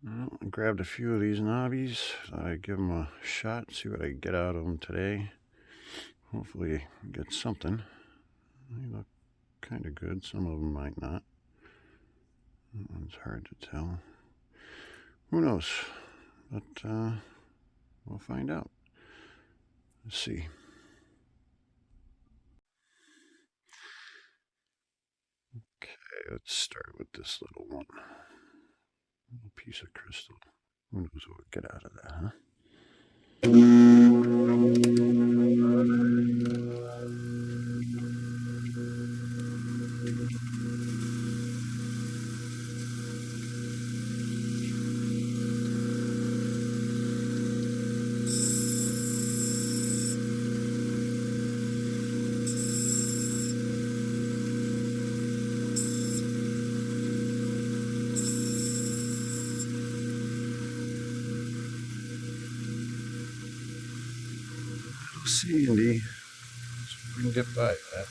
Well, I grabbed a few of these nobbies. Thought I'd give them a shot, see what I can get out of them today. Hopefully get something. They look kind of good. Some of them might not. That one's hard to tell. Who knows? But we'll find out. Let's see. Okay, let's start with this little one. Little piece of crystal. Who knows what we'll get out of that, huh? See, Indy. We can get by that.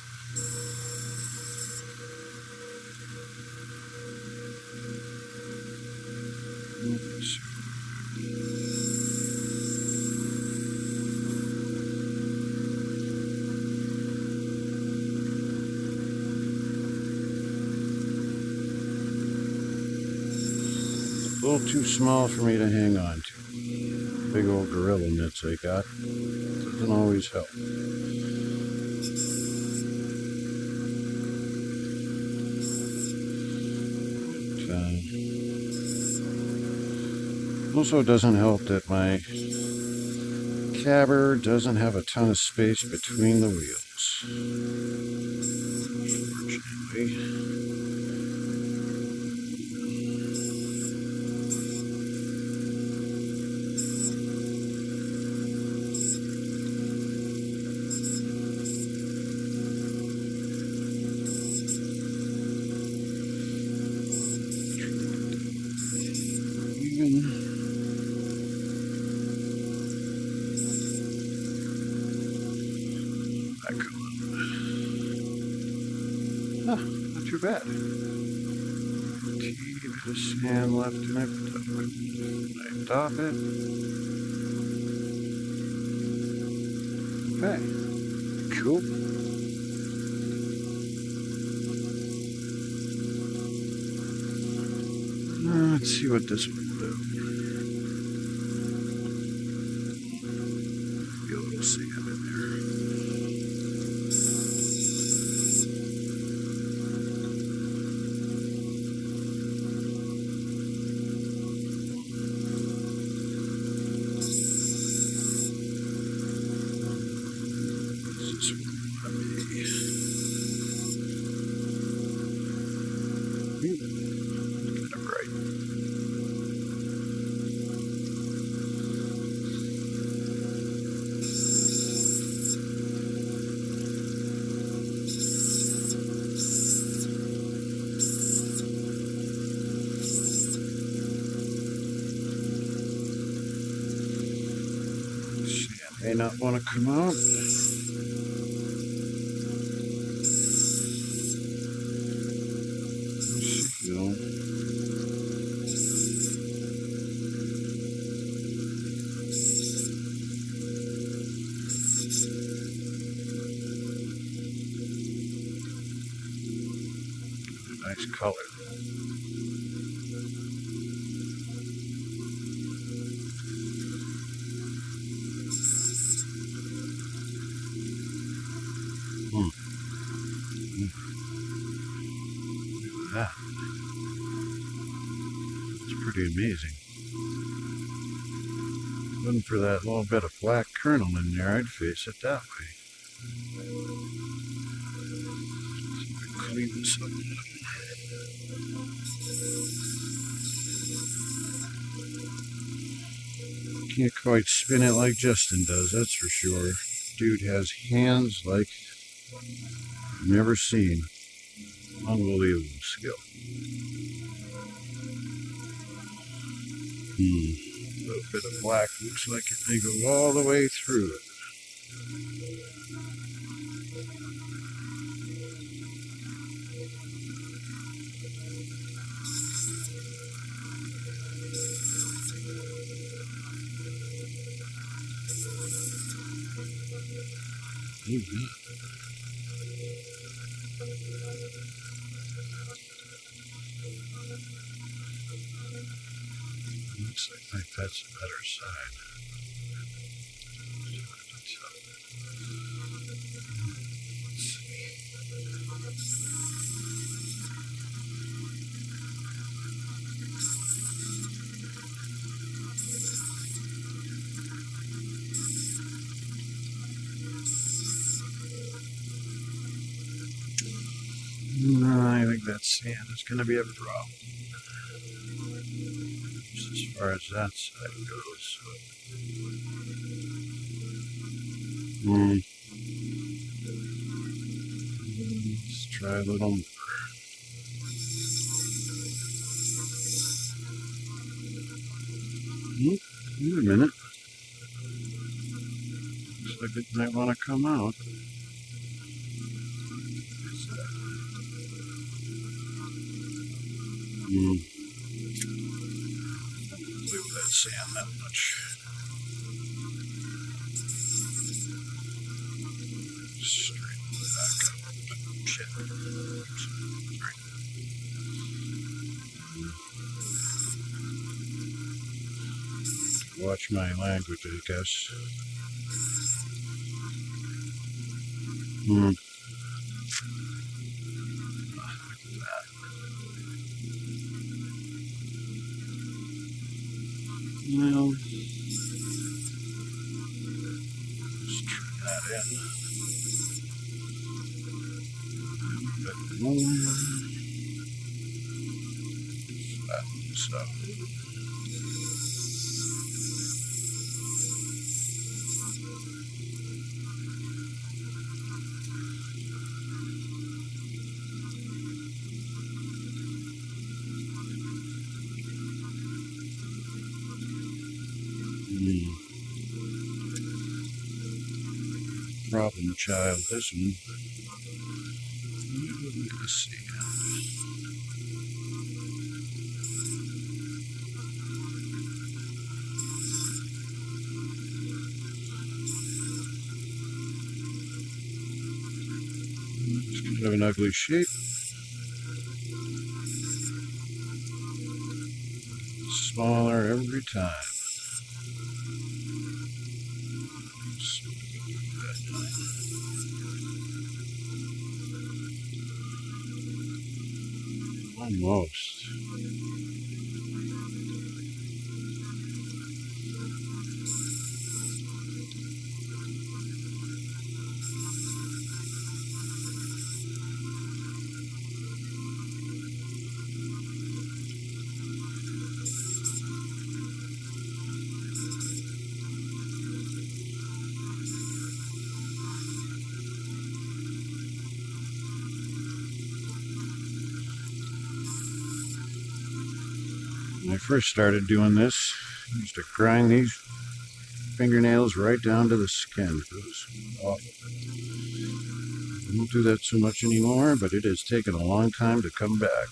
A little too small for me to hang on to. Big old gorilla mitts I got. Doesn't always help. Also doesn't help that my cabber doesn't have a ton of space between the wheels. Unfortunately. Not too bad. Bit of sand left in it. I top it. Okay. Cool. Let's see what this will do. Be a little sand in there. May not want to come out. Nice color. Look at that. It's pretty amazing. If it wasn't for that little bit of black kernel in there, I'd face it that way. Clean this up. Can't quite spin it like Justin does, that's for sure. Dude has hands like I've never seen. Unbelievable skill. A little bit of black looks like it may go all the way through it. Maybe. Looks like that's a better side. No, I think that sand is going to be a problem. Just as far as that side goes. Let's try a little more. Wait a minute. Looks like it might want to come out. Play with that sand that much. Straighten it back up. Shit. Sorry. Watch my language, I guess. Look at that. Well, let's trim that in. A bit more. Flatten this up. Problem child, this one. Let's see. It's kind of an ugly shape. Smaller every time. Almost. When I first started doing this, I used to grind these fingernails right down to the skin. It was awful. I don't do that so much anymore, but it has taken a long time to come back.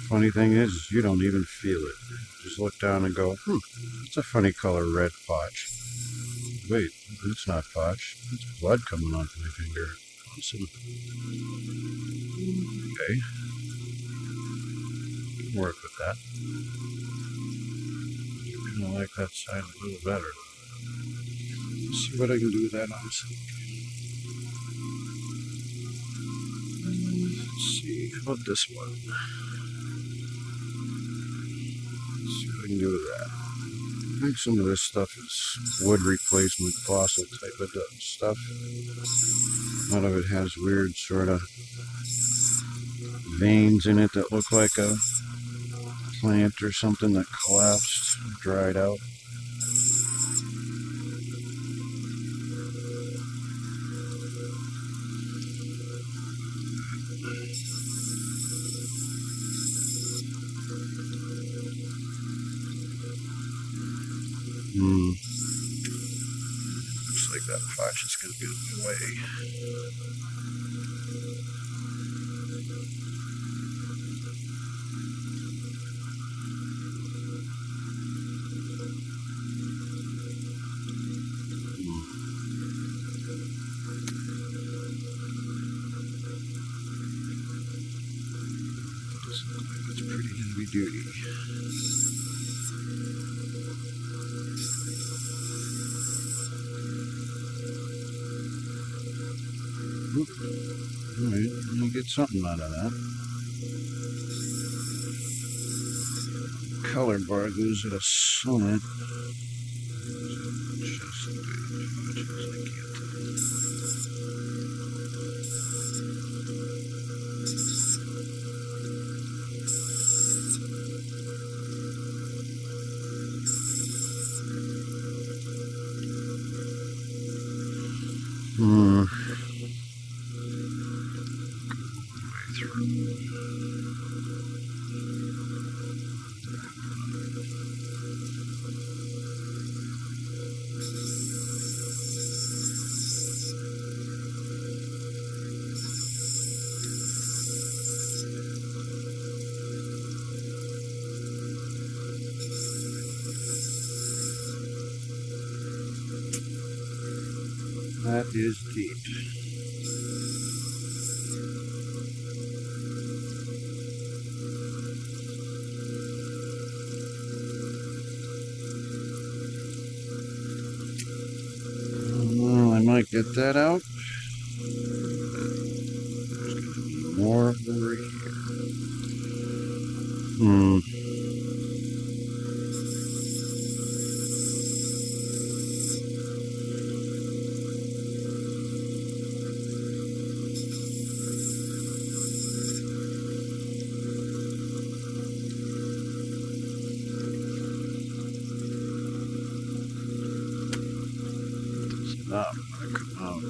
Funny thing is, you don't even feel it. You just look down and go, it's a funny color red potch. Wait, it's not potch. It's blood coming off my finger. Awesome. Okay. Work with that. I kind of like that side a little better. Let's see what I can do with that on silk. Let's see, how about this one? Let's see what I can do with that. I think some of this stuff is wood replacement fossil type of stuff. A lot of it has weird sort of veins in it that look like a plant or something that collapsed, dried out. Looks like that potch is going to be in the way. duty. Alright, we'll get something out of that. Color bar goes at a summit. Just a bit, as I get. That is deep. Well, I might get that out. There's going to be more over here. It's not going to come out.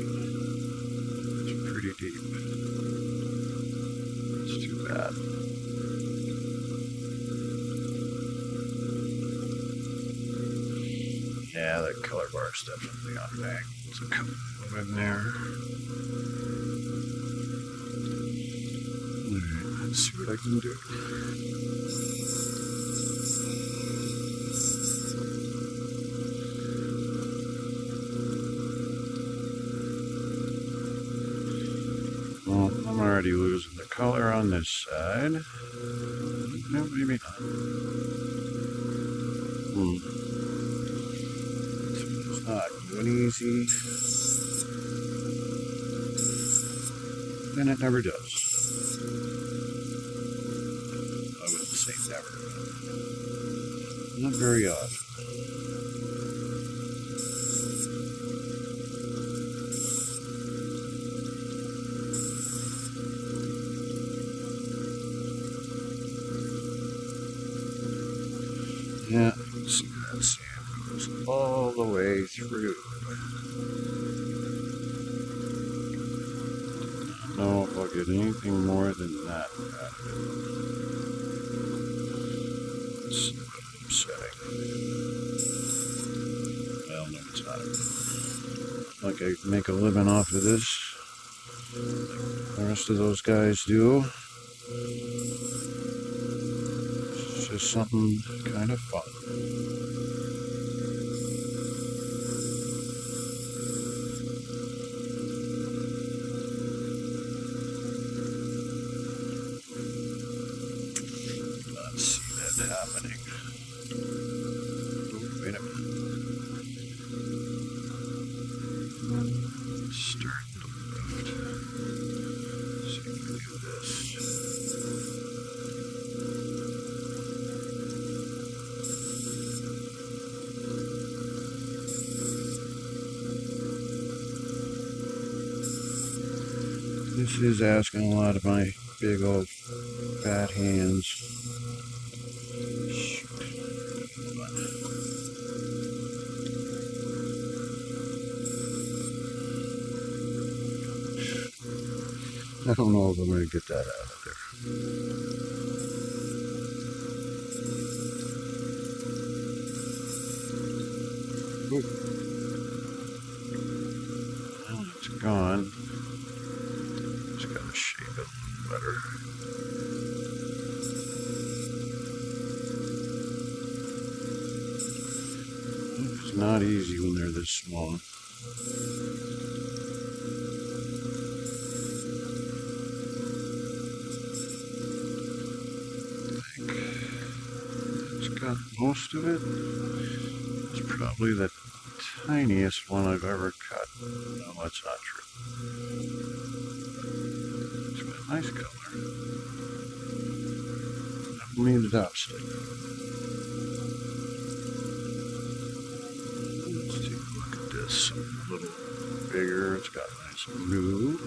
It's pretty deep. It's too bad. Yeah, that color bar is definitely on back. There's a couple of them in there. Alright, let's see what I can do. Well, I'm already losing the color on this side. No, maybe not. It's not going easy. And it never does. I wouldn't say never, but not very often. Yeah, you can see that sand goes all the way through. I don't know if I'll get anything more than that out of it. It's upsetting. Well, no, it's not. Like I make a living off of this, like the rest of those guys do. It's just something kind of fun. Let's see that happening. Oh, wait a minute. Starting to lift. Let's see if we can do this. This is asking a lot of my big old fat hands. Shoot. I don't know if I'm going to get that out of there. Ooh. Well, it's gone. Just got to shape it better. It's not easy when they're this small. most of it. It's probably the tiniest one I've ever cut. No, that's not true. It's got a nice color. Never made it out stick. Let's take a look at this. A little bigger. It's got a nice blue.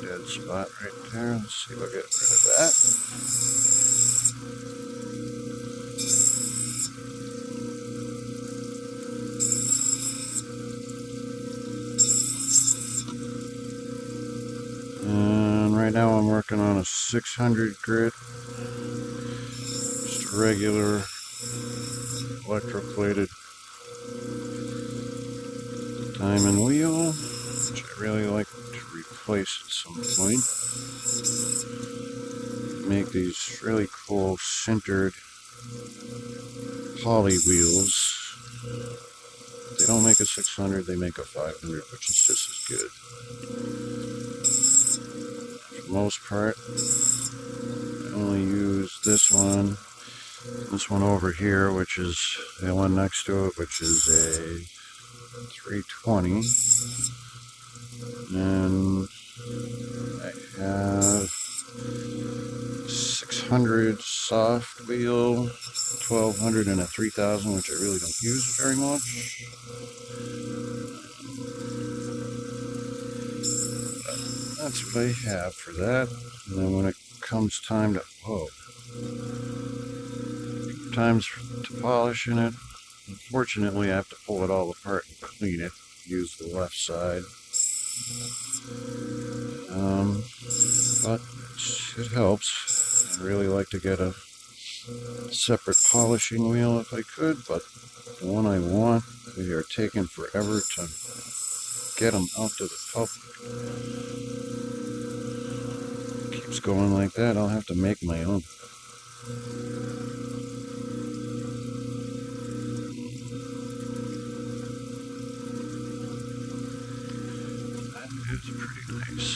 Dead spot right there. Let's see if I get rid of that. And right now I'm working on a 600 grit. Just a regular electroplated diamond wheel, which I really like to replace at some point. Make these really cool sintered poly wheels. They don't make a 600, they make a 500, which is just as good. For the most part, I only use this one over here, which is the one next to it, which is a 320. And I have 600 soft wheel, 1200 and a 3000, which I really don't use very much. But that's what I have for that. And then when it comes time to, to polishing it, unfortunately I have to pull it all apart and clean it. Use the left side. But it helps. I'd really like to get a separate polishing wheel if I could, but the one I want, they are taking forever to get them out to the public. Keeps going like that, I'll have to make my own. That is pretty nice.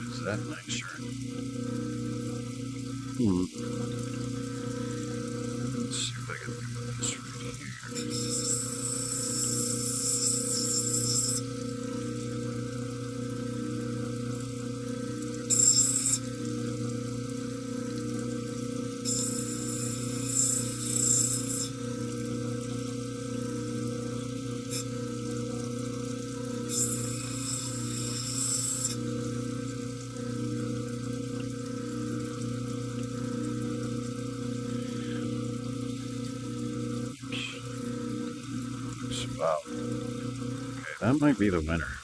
Is that nicer? Let's see if I can do this right here. Wow. Okay, that might be the winner.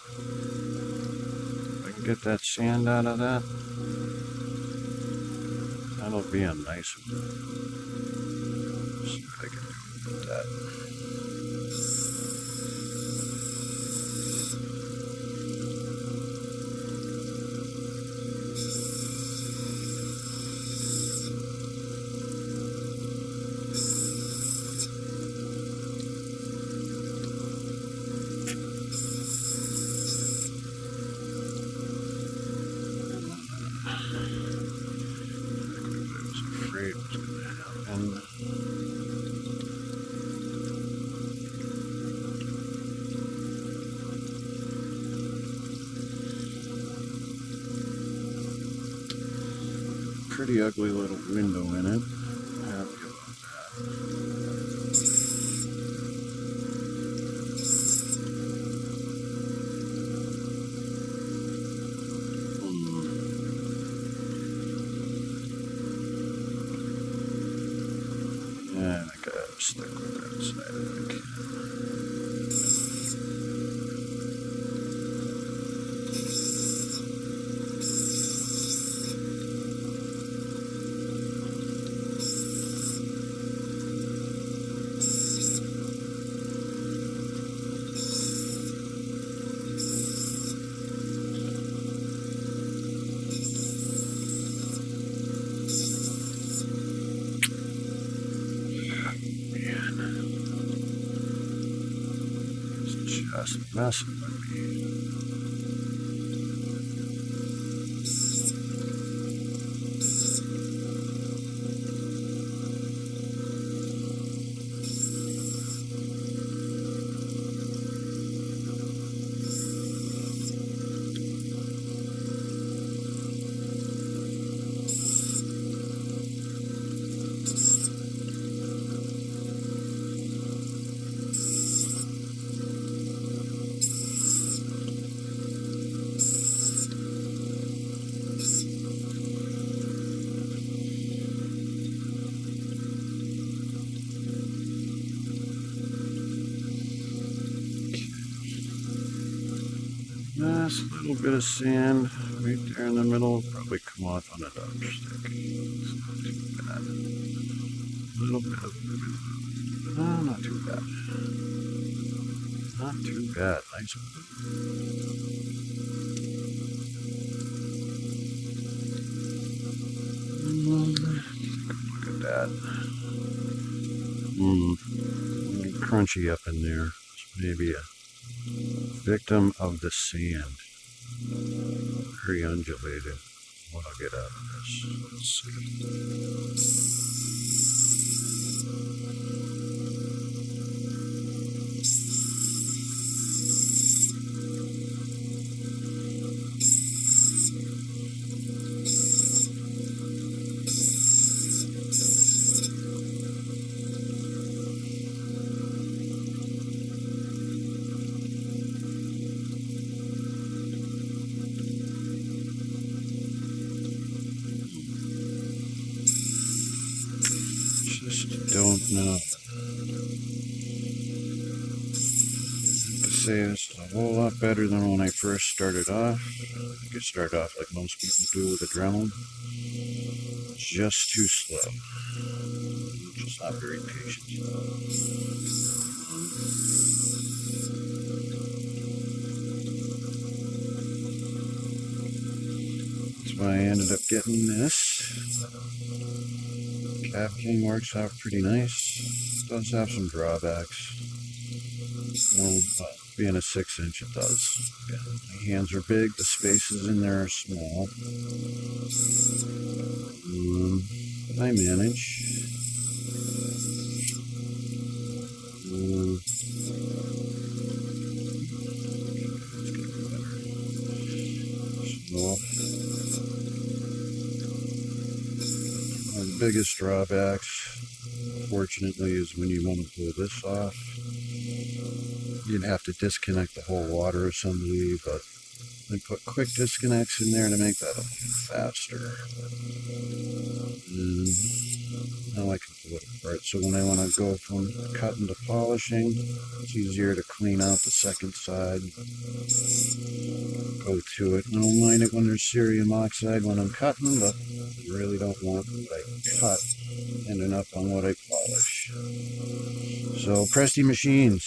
If I can get that sand out of that, that'll be a nice one. See what I can do with that. What's going to happen. Pretty ugly little window in it. Happy about that. And I gotta stick with that side, I think. Just messing with me. last little bit of sand right there in the middle will probably come off on a Dodge stick. It's not too bad. A little bit of, no, not too bad. Not too bad. Nice. Look at that. Crunchy up in there. Maybe a victim of the sand. Very undulated. What I'll get out of this. Let's see. Just don't know. To say this is a whole lot better than when I first started off. I think I started off like most people do with a Dremel. Just too slow. Just not very patient. That's why I ended up getting this. Cap King works out pretty nice. It does have some drawbacks. Well, being a 6-inch, it does. Yeah, my hands are big, the spaces in there are small. But I manage. So, the biggest drawbacks, fortunately, is when you want to pull this off. You'd have to disconnect the whole water assembly, but I put quick disconnects in there to make that a little faster. And now I can pull it apart. So when I want to go from cutting to polishing, it's easier to clean out the second side. Go to it. I don't mind it when there's cerium oxide when I'm cutting, but I really don't want what I cut ending up on what I polish. So Presti machines,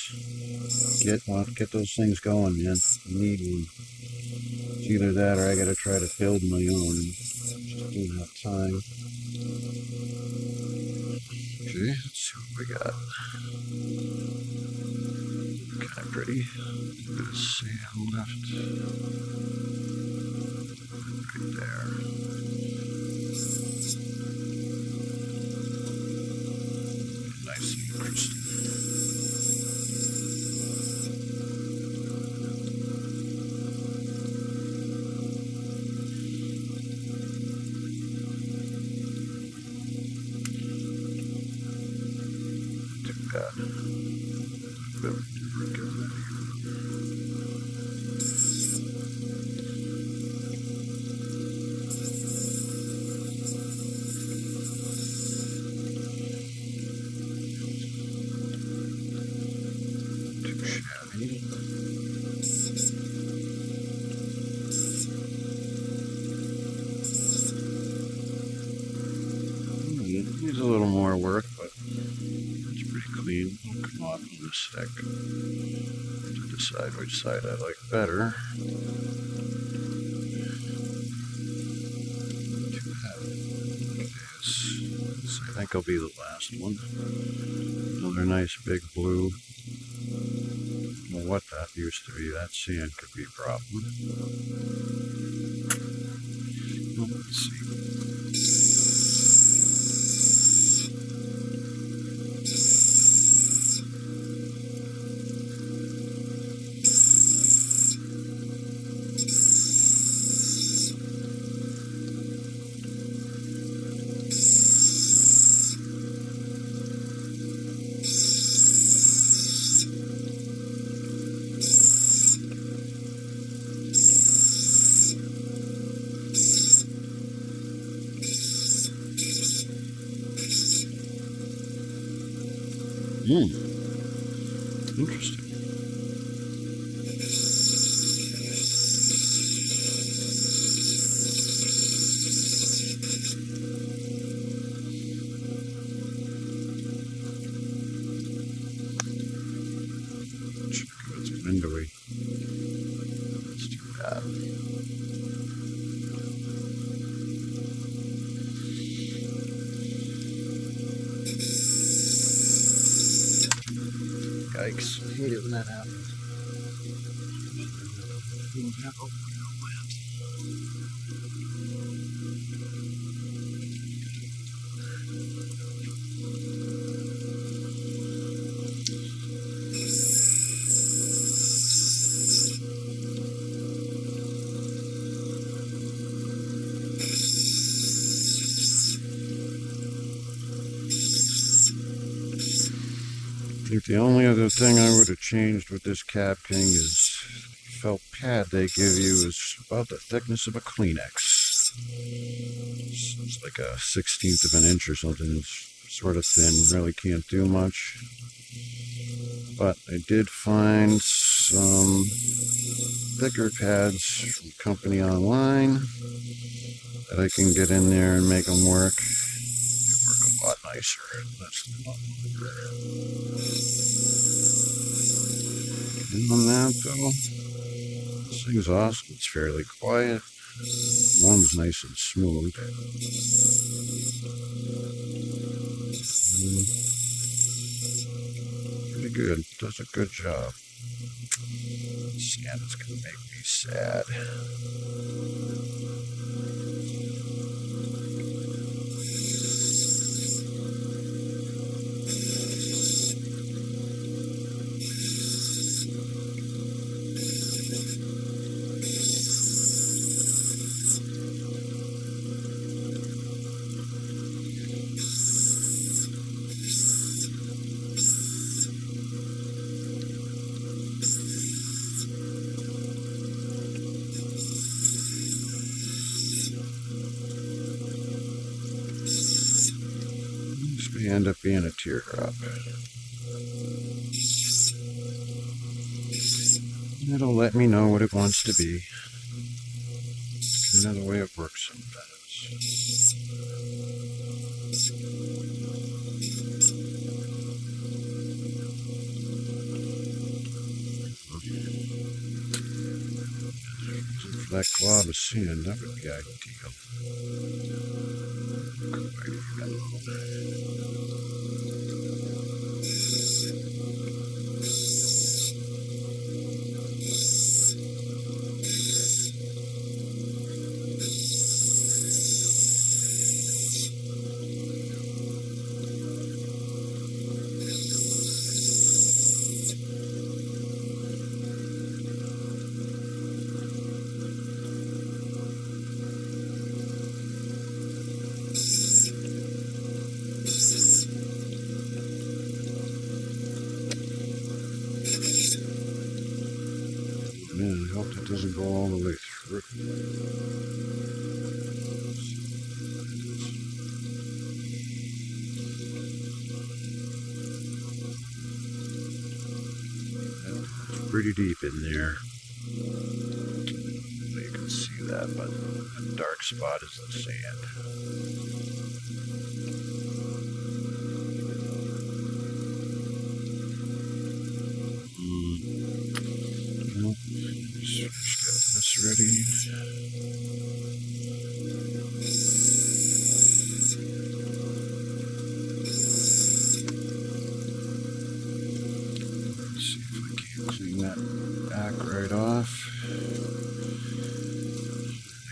get those things going, man. You need one. It's either that or I gotta try to build my own. Just don't have time. Okay, let's see what we got. Kind of pretty. A bit of sand left. Right there. Nice and crystal. Needs a little more work, but it's pretty clean. It'll come off on the stick. To decide which side I like better. This I think will be the last one. Another nice big blue. Well, what that used to be, that sand could be a problem. Well, let's see. Interesting. Yikes. I hate it when that happens. I think the only other thing I would have changed with this Cap King is the felt pad they give you is about the thickness of a Kleenex. It's like a 16th of an inch or something. It's sort of thin, really can't do much. But I did find some thicker pads from company online that I can get in there and make them work. They work a lot nicer. That's a lot longer. And on that though, this thing's awesome. It's fairly quiet. One's nice and smooth. Pretty good. Does a good job. Sand is gonna make me sad. This may end up being a teardrop. It'll let me know what it wants to be. Kind of the way it works sometimes. For that glob of sand, that would be ideal. Man, I hope that doesn't go all the way through. It's pretty deep in there. You can see that, but the dark spot is the sand. Just get this ready. Let's see if I can clean that back right off. I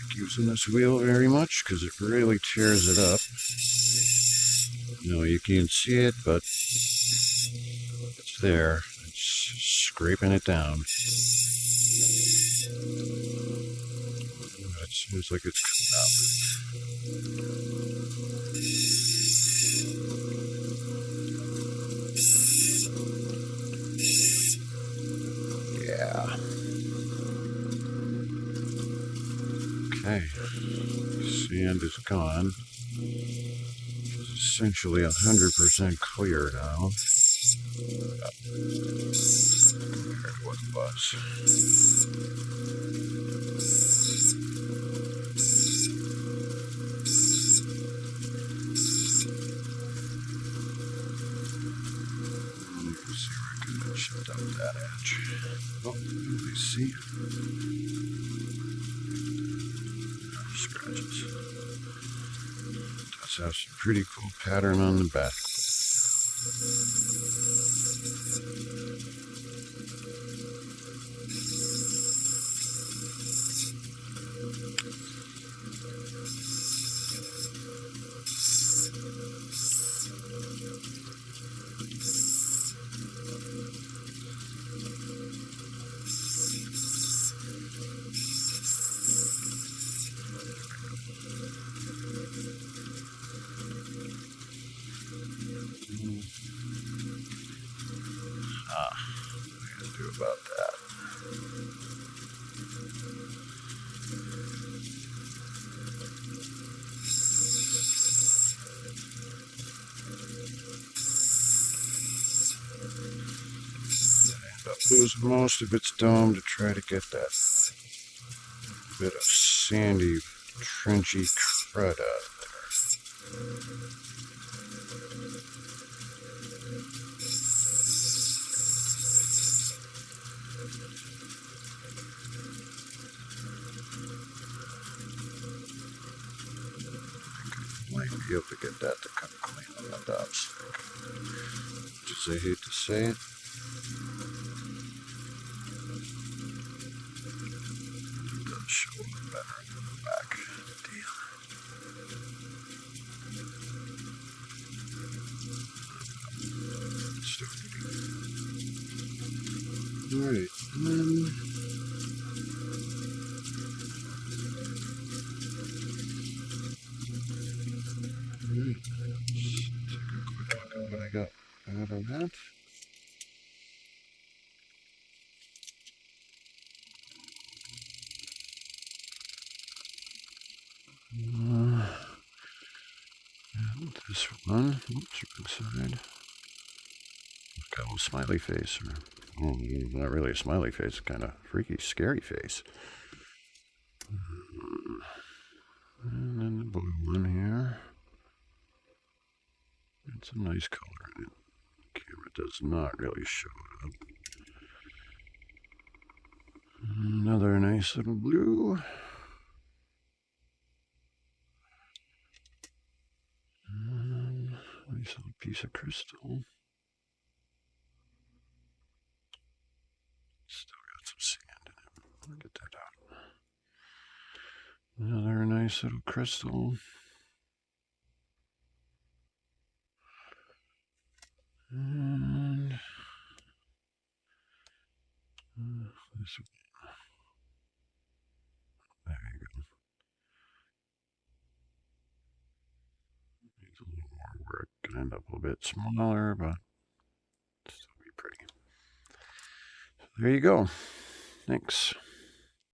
like using this wheel very much because it really tears it up. You can't see it, but it's there. It's scraping it down. It seems like it's coming out. Yeah. Okay. Sand is gone. It's essentially 100% clear now. Compared to what it was. Shift out that edge. Oh, I see. Scratches. Does have some pretty cool pattern on the back. What are you gonna do about that? End up losing most of its dome to try to get that bit of sandy, trenchy crud out of there. Might be able to get that to come clean on the top stick. Just I hate to say it. It does show up better in the back. Alright, Alright, let's take a quick look at what I got out of that. And this one, oops, inside. Got a little smiley face. Well, not really a smiley face, kind of freaky, scary face. And then the blue one here. It's a nice color in it. Camera does not really show it up. Another nice little blue. And nice little piece of crystal. Still got some sand in it. I'll get that out. Another nice little crystal. And this one. There you go. Needs a little more work. Can end up a little bit smaller, but still be pretty. There you go. Thanks.